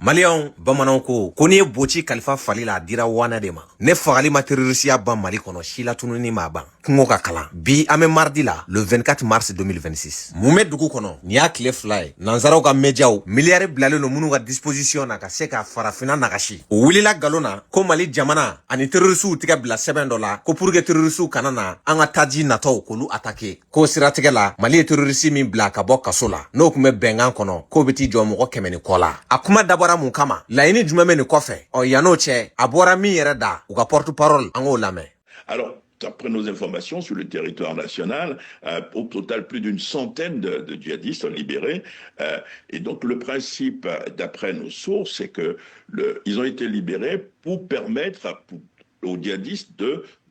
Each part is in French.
Malion bamananw ko ni ye boci kalifa fali la dira wana de ma ne fagali ma terrorisiya ban Mali kono sila tununi ma ban kungo ka kalan bi ame mardi la le 24 mars 2026 mume dugu kono ni ya kile fila ye nanzaraw ka mediaw miliyari bilalen no munu ka disposition na ka se ka farafina nagashi o wulila galona ko Mali jamana ani terrorisiw tiga bila sɛbɛn dɔ la ko pour que terrorisiw kana na an ka taji nataw kolu attaquer ko siratigɛ la Mali ye terrorisi min bila ka bɔ kaso la n'o kun bɛ bɛnkan kɔnɔ ko bɛ t'i jɔ mɔgɔ 100 ni kɔ la a kuma dabɔra mun kama laɲini jumɛn bɛ nin kɔfɛ yan'o cɛ a bɔra min yɛrɛ da u ka porte-parole an k'o lamɛn. Alors, d'après nos informations sur le territoire national, au total plus d'une centaine de djihadistes sont libérés. Et donc le principe, d'après nos sources, c'est que ils ont été libérés pour permettre aux djihadistes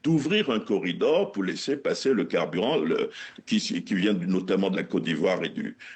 d'ouvrir un corridor pour laisser passer le carburant qui vient notamment de la Côte d'Ivoire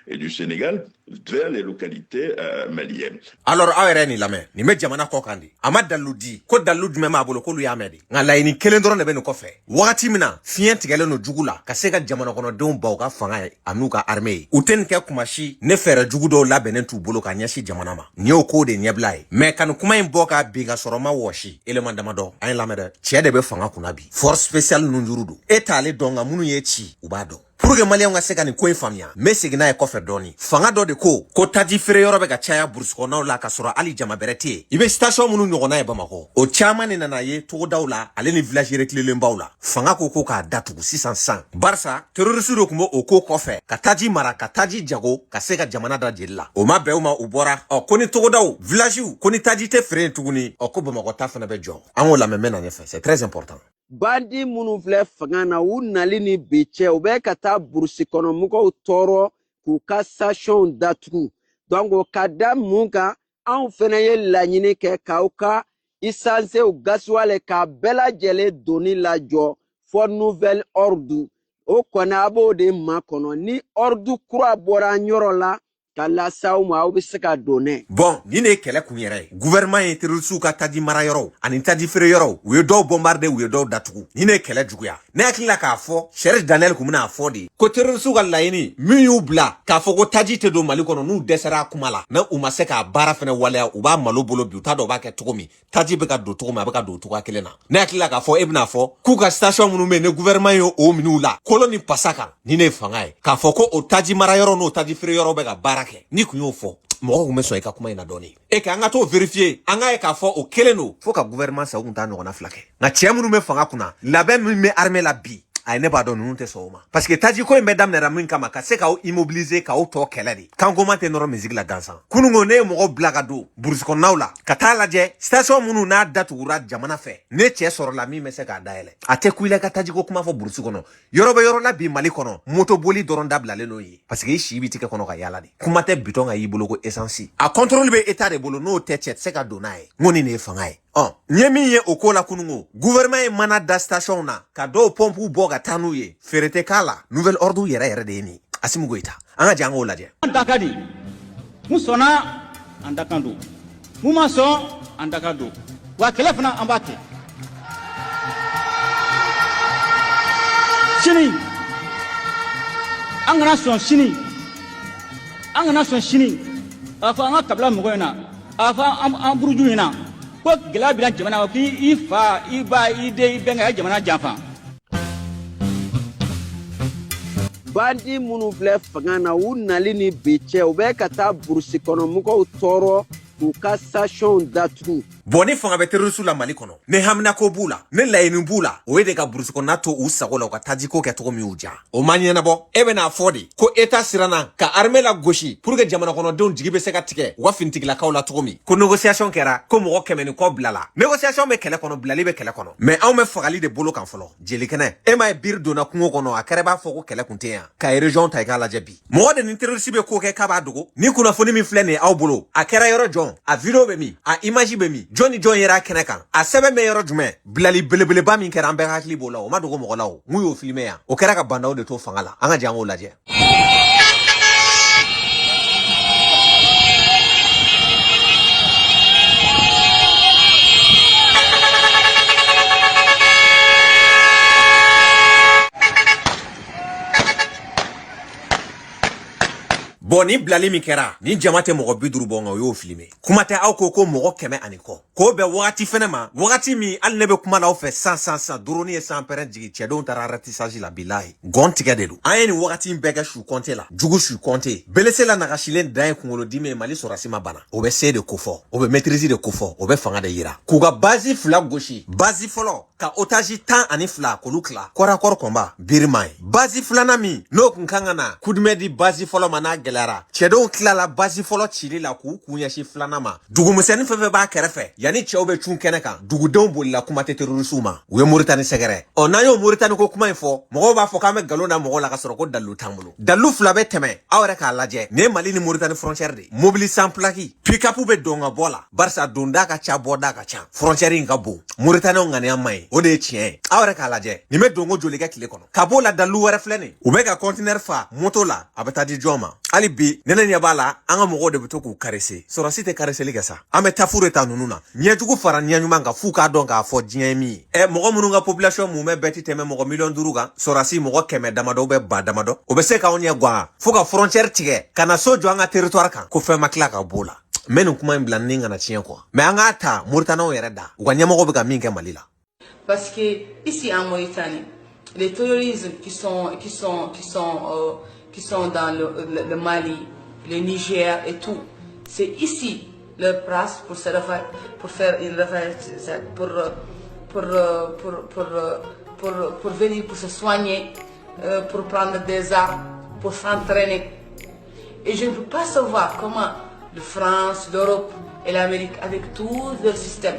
et du Sénégal vers les localités maliennes. Alors awere ni lamɛn ni bɛ jamana kɔ kan de a ma dalu di ko dalu jumɛn b'a bolo k'olu y'a mɛn de nka laɲini kelen dɔrɔn de bɛ nin kɔfɛ wagati min na fiɲɛ tigɛlen no jugu la ka se ka jamana kɔnɔdenw baw ka fanga ye a n'u ka armée ye u tɛ nin kɛ kuma si ne fɛɛrɛ jugu dɔw labɛnnen t'u bolo ka ɲɛsin jamana ma nin y'o ko de ɲɛbila ye mais ka nin kuma in bɔ ka bin ka sɔrɔ ma wɔsi élément damadɔ an ye lamɛn dɛ cɛ de bɛ fanga kunna bi force spéciale ninnu juru don e t'ale dɔn nka minnu ye ci u b'a dɔn pour que Maliens ka se ka nin ko in faamuya me segin n'a ye kɔfɛ dɔɔni fanga dɔ de ko taji feere yɔrɔ bɛ ka caya burusukɔnɔnaw la ka sɔrɔ hali jama bɛrɛ tɛ yen i bɛ station minnu ɲɔgɔnna ye Bamakɔ o caman de nana ye togodaw la ale ni village reculelenbaw la fanga ko k'a datugu sisan san barisa terroriste dɔ tun bɛ o ko kɔfɛ ka taji mara ka taji jago ka se ka jamana da jeli la o ma bɛn u ma u bɔra ko ni togodaw villagew ko ni taji tɛ feere yen tuguni ko Bamakɔ ta fana bɛ jɔ an k'o lamɛn mɛ na ɲɛfɛ c'est très important. Bandi minnu filɛ fanga na u nali ni bi cɛ u bɛ ka taa burusi kɔnɔ mɔgɔw tɔɔrɔ k'u ka station datugu donc ka da mun kan anw fɛnɛ ye laɲini kɛ k'aw ka isansew gasuwale k'a bɛɛ lajɛlen doni lajɔ fɔ nouvelle ordre o kɔni a b'o de makɔnɔ ni ordre kura bɔra an yɔrɔ la ka lasaw ma aw bɛ se ka don nɛ. Bon ni ne ye kɛlɛ kun yɛrɛ ye gouvernement ye terroriste ka taji mara yɔrɔw ani taji feere yɔrɔw u ye dɔw bombarder u ye dɔw datugu ni ne ye kɛlɛ juguya ne hakili la k'a fɔ Cherif Daniel kun bɛna fɔ de ko terroriste ka laɲini min y'u bila k'a fɔ ko taji tɛ don Mali kɔnɔ n'u dɛsɛra a kuma la na u ma se k'a baara fɛnɛ waleya u b'a malo bolo bi u t'a dɔn u b'a kɛ cogo min taji bɛ ka don cogo min a bɛ ka don cogoya kelen na ne hakili la k'a fɔ e bɛna fɔ k'u ka station minnu bɛ yen ne gouvernement ye o min'u la kolo ni pasa kan ni ne ye fanga ye k'a fɔ ko o taji mara yɔrɔ n'o taji feere yɔrɔ bɛ ka baara kɛ ni kun y'o fɔ mɔgɔ kun bɛ sɔn i ka kuma in na dɔɔni e ka an ka t'o vérifier an ka ye k'a fɔ o kelen don fo ka gouvernement sa u kun t'a ɲɔgɔnna fila kɛ nka cɛ minnu bɛ fanga kunna labɛn min bɛ armée la bi a ye ne b'a dɔn ninnu tɛ sɔn o ma parce que taji ko in bɛ daminɛra min kama ka se k'aw immobiliser k'aw tɔ kɛlɛ de kankoma tɛ nɔrɔ musique la gansan kunungo ne ye mɔgɔ bila ka don burusi kɔnɔnaw la ka taa lajɛ station minnu n'a datugura jamana fɛ ne cɛ sɔrɔla min bɛ se k'a dayɛlɛ a tɛ ku i la ka taji ko kuma fɔ burusi kɔnɔ yɔrɔ bɛ yɔrɔ la bi Mali kɔnɔ moto boli dɔrɔn dabilalen n'o ye parce que i si b'i tigɛ kɔnɔ ka yaala de kuma tɛ bitɔn ka y'i bolo ko essence a contrôle bɛ état de bolo n'o tɛ cɛ tɛ se ka don n'a ye n ko nin de ye fanga ye n ye min ye o ko la kunungo gouvernement ye mana da station na ka dɔw pompe bɔ ka taa n'u ye feere tɛ k'a la nouvelle ordre yɛrɛ yɛrɛ de ye nin Asimu Goyita an ka jɛ an k'o lajɛ. An da ka di mun sɔnna an da kan don mun ma sɔn an da ka don wa kɛlɛ fana an b'a kɛ sini an kana sɔn sini an kana sɔn sini a fɔ an ka kabila mɔgɔw ɲɛna a fɔ an buruju ɲɛna ko gɛlɛya bɛna jamana kɔ k'i fa i ba i den i bɛnkɛ a ye jamana janfa. Bandi minnu filɛ fanga na u nali ni bi cɛ u bɛ ka taa burusi kɔnɔ mɔgɔw tɔɔrɔ k'u ka station datugu. Bon ni fanga bɛ terroriste la Mali kɔnɔ ne hamina ko b'u la ne laɲini b'u la o ye de ka burusi kɔnɔna to u sago la u ka taji ko kɛ cogo min y'u ja o ma ɲɛnabɔ e bɛ n'a fɔ de ko état siranna ka armée la gosi pour que jamana kɔnɔdenw jigi bɛ se ka tigɛ u ka finitigilakaw la cogo min ko négociation kɛra ko mɔgɔ 100 ni kɔ bilala négociation bɛ kɛlɛ kɔnɔ bilali bɛ kɛlɛ kɔnɔ mais anw bɛ fagali de bolo kan fɔlɔ jelikɛnɛ e ma ye biri donna kungo kɔnɔ a kɛra b'a fɔ ko kɛlɛ kun tɛ yan ka région ta i k'a lajɛ bi mɔgɔ de ni terroriste bɛ ko kɛ k'a b'a dogo ni kunnafoni min filɛ nin ye aw bolo a kɛra yɔrɔ jɔn a video bɛ min a image bɛ min jɔn ni jɔn yɛrɛ kɛnɛ kan a sɛbɛn bɛ yɔrɔ jumɛn bilali belebeleba min kɛra an bɛɛ hakili b'o la o ma dogo mɔgɔ la o mun y'o filmé yan o kɛra ka bandaw de to fanga la an ka jɛ an k'o lajɛ. bon ni bilali min kɛra ni jama tɛ mɔgɔ 50 bɔ nka o y'o filmé kuma tɛ aw ko mɔgɔ 100 ani kɔ ko bɛ wagati fɛnɛ ma wagati min hali ne bɛ kuma la aw fɛ san drone ye san pɛrɛn jigi cɛdenw taara ratissage la bilahi gɔn tigɛ de don an ye nin wagati in bɛɛ kɛ su kɔnte la jugu su kɔnte belese la nagasilen dan ye kunkolo dimi mali sɔrɔsi ma bana o bɛ se de kofɔ o bɛ maîtrise de kofɔ o bɛ fanga de yira k'u ka base fila gosi base fɔlɔ ka otage 10 ani 2 k'olu kila kɔrakɔrɔ kɔnba birima ye base filanan min n'o kun kan ka na kudumɛ di base fɔlɔ ma n'a gɛlɛyara cɛdenw tilala base fɔlɔ cili la k'u kun ɲɛsin filanan ma dugumisɛnnin fɛn fɛn b'a kɛrɛfɛ yanni cɛw bɛ cun kɛnɛ kan dugudenw bolila kuma tɛ terrorisiw ma u ye Moritani sɛgɛrɛ n'an y'o Moritani ko kuma in fɔ mɔgɔw b'a fɔ k'an bɛ nkalon da mɔgɔw la ka sɔrɔ ko dalilu t'an bolo dalilu fila bɛ tɛmɛ aw yɛrɛ k'a lajɛ nin ye Mali ni Moritani frontière de mobili sans plaque pick-up bɛ don ka bɔ la barisa donda ka ca bɔda ka ca frontière in ka bon Moritani ŋaniya man ɲi o de ye tiɲɛ ye aw yɛrɛ k'a lajɛ nin bɛ donko joli kɛ tile kɔnɔ ka b'o la dalilu wɛrɛ filɛ nin u bɛ ka conteneur fa moto la a bɛ taa di jɔn ma hali bi ne ɲɛ b'a la an ka mɔgɔw de bɛ to k'u karese sɔrɔsi tɛ kareseli kɛ sa an bɛ tafu de ta ninnu na ɲɛjugu fara ɲɛ ɲuman kan f'u k'a dɔn k'a fɔ diɲɛ ye min ye mɔgɔ minnu ka population mun bɛ bɛɛ ti tɛmɛ mɔgɔ 500,000 kan sɔrɔsi mɔgɔ 100 damadɔ bɛ ba damadɔ o bɛ se k'anw ɲɛ gan fo ka frontière tigɛ ka na so jɔ an ka territoire kan ko fɛn ma tila ka b'o la n bɛ nin kuma in bila ni kana tiɲɛ kɔ mais an k'a ta Moritanaw yɛrɛ da u ka ɲɛmɔgɔ bɛ ka min kɛ Mali la. Parce que ici en Mauritanie, les terroristes qui sont dans le Mali, le Niger et tout, c'est ici leur place pour se refaire, pour venir, pour se soigner, pour prendre des armes, pour s'entraîner. Et je ne peux pas savoir comment la France, l'Europe et l'Amérique, avec tout leur système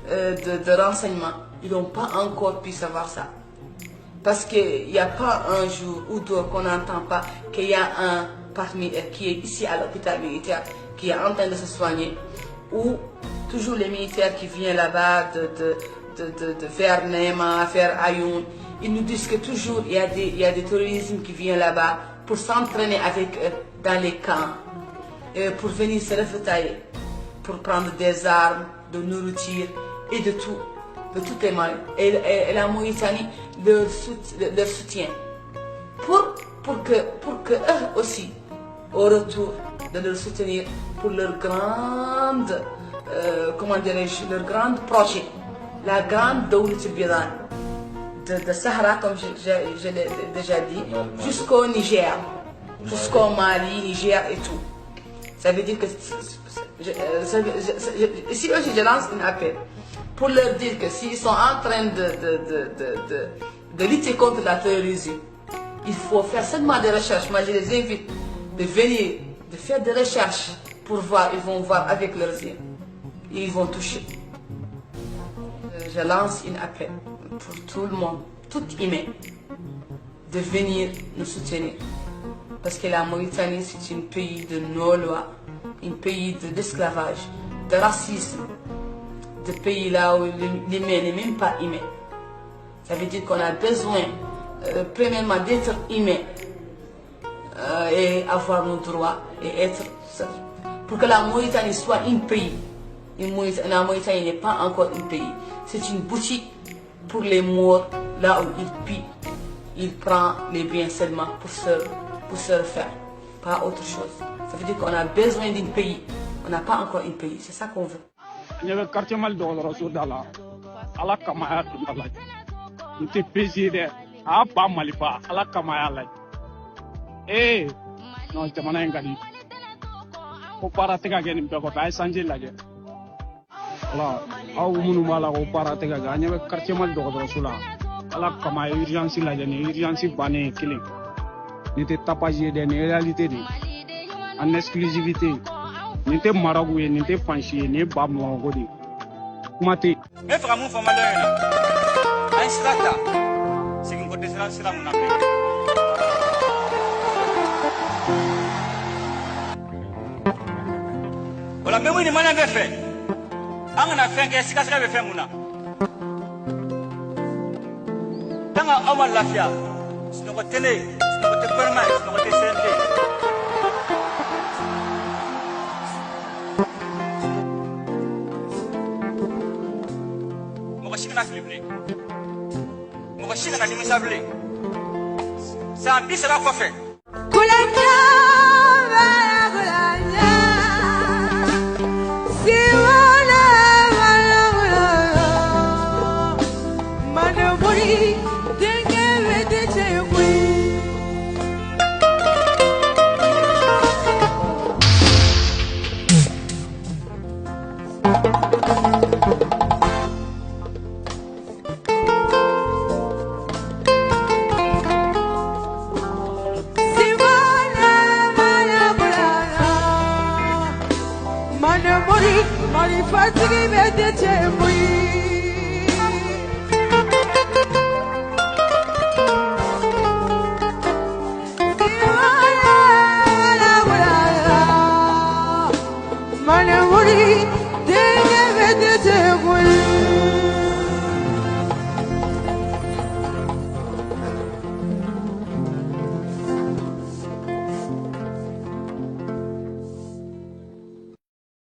de renseignement, ils n'ont pas encore pu savoir ça. Parce qu'il n'y a pas un jour ou deux qu'on n'entend pas qu'il y a un parmi eux qui est ici à l'hôpital militaire, qui est en train de se soigner, ou toujours les militaires qui viennent là-bas vers Nema, vers Ayoun, ils nous disent que toujours il y a des terroristes qui viennent là-bas pour s'entraîner avec eux dans les camps, pour venir se refétailler, pour prendre des armes, de nourriture et de tout. De toutes les moyens. Et la Mauritanie leur soutient. Pour que eux aussi, au retour, de leur soutenir pour leur grande, leur grande projet, la grande Dawlat al-Bidan, de Sahara, comme je l'ai déjà dit, jusqu'au Niger, jusqu'au Mali, Niger et tout. Ça veut dire que, ici aussi je lance un appel. Pour leur dire que s'ils sont en train de lutter contre la terrorisme, il faut faire seulement des recherches. Moi, je les invite de venir, de faire des recherches pour voir. Ils vont voir avec leurs yeux. Et ils vont toucher. Je lance un appel pour tout le monde, tout humain, de venir nous soutenir. Parce que la Mauritanie, c'est un pays de non-loi, un pays d'esclavage, de racisme. De pays là où l'humain n'est même pas humain. Ça veut dire qu'on a besoin, premièrement, d'être humain et avoir nos droits et être seul. Pour que la Mauritanie soit un pays. La Mauritanie n'est pas encore un pays. C'est une boutique pour les morts, là où il pille. Il prend les biens seulement pour se refaire, pas autre chose. Ça veut dire qu'on a besoin d'un pays. On n'a pas encore un pays. C'est ça qu'on veut. ñebe quartier mal dɔgɔtɔrɔ so da la ala kama ya tun ka lajɛ n tɛ pesi dɛ a ba mali fa ala kama ya lajɛ non jamana in ka di ko baara tɛ ka kɛ nin bɛɛ kɔfɛ a ye sanji lajɛ wala aw minnu b'a la ko baara tɛ ka kɛ a ɲɛ bɛ quartier mal dɔgɔtɔrɔso la ala kama a ye urgence lajɛ nin urgence bannen ye kelen nin tɛ tapage ye dɛ nin ye réalité de en exclusivité. Nin tɛ Marabu ye nin tɛ fansi ye nin ye ba Bamakɔ de kuma tɛ. n bɛ fɛ ka mun fɔ maliyɛnw ɲɛna an ye sira ta segin ko dɛsɛra sira mun na bi. o la n bɛ mun ɲini maliyɛn bɛɛ fɛ an kana fɛn kɛ sigasɛgɛ bɛ fɛn mun na. tant que aw ma lafiya sunɔgɔ tɛ ne sunɔgɔ tɛ gouvernement ye sunɔgɔ tɛ CNT. mɔgɔ si kana nimisa bilen san 30 kɔfɛ. Manamori, Marifati, Medicare. Manamori, they never did